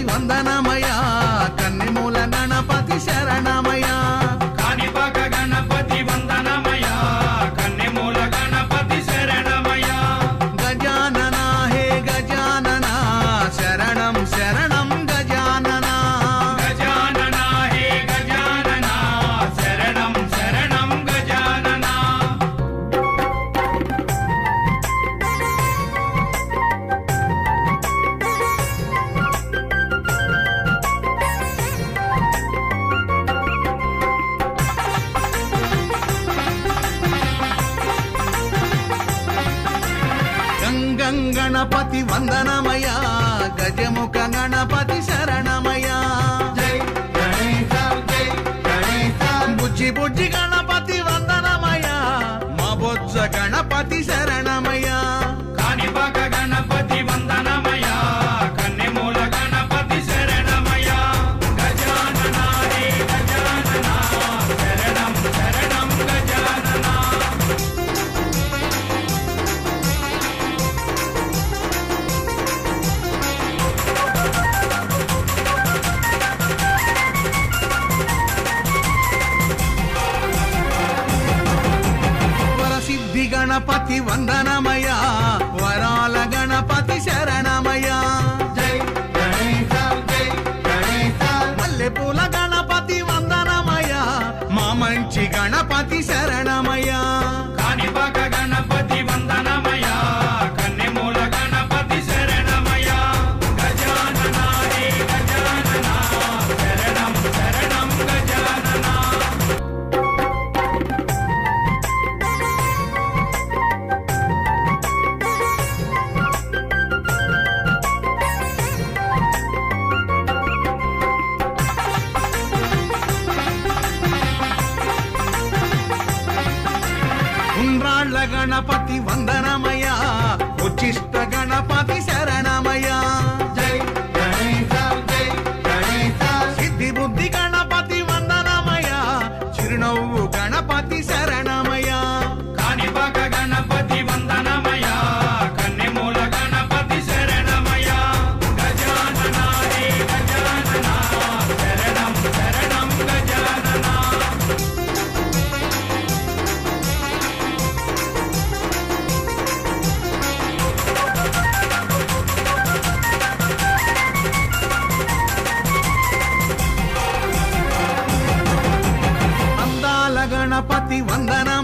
గణపతి వందనమయా కన్నెమూల గణపతి శరణమయా కాణిపాక గణపతి వందనమయా కన్నెమూల గణపతి శరణమయా గజానన హే గజానన శరణం శరణం గజానన గజానన హే గజానన శరణం శరణం గజానన గంగం గణపతి వందనమయా గజముఖ గణపతి శరణమయా జై గణేశ జై గణేశ బుజ్జి బుజ్జి గణపతి వందనమయా మా బొజ్జ గణపతి శరణమయా కాణిపాక గణపతి వందనమయా కన్నెమూల గణపతి శరణమయా గజానన హే గజానన శరణం శరణం గజానన వరసిద్ధి గణపతి వందనమయా వరాల గణపతి శరణమయా జై గణేశ జై గణేశ మల్లెపూల గణపతి వందనమయా మా మంచి గణపతి శరణమయా కాణిపాక గణపతి వందనమయా కన్నెమూల గణపతి శరణమయా గజానన హే గజానన శరణం శరణం గజానన ఉండ్రాళ్ళ గణపతి వందనమయా ఉచ్చిష్ట గణపతి శరణమయా జై గణేశ జై గణేశ సిద్ధి బుద్ధి గణపతి వందనమయా చిరునవ్వు గణపతి శరణమయా కాణిపాక గణపతి వందనమయా కన్నెమూల గణపతి శరణమయా గజానన హే గజానన శరణం శరణం గజానన అందాల గణపతి వందనమయా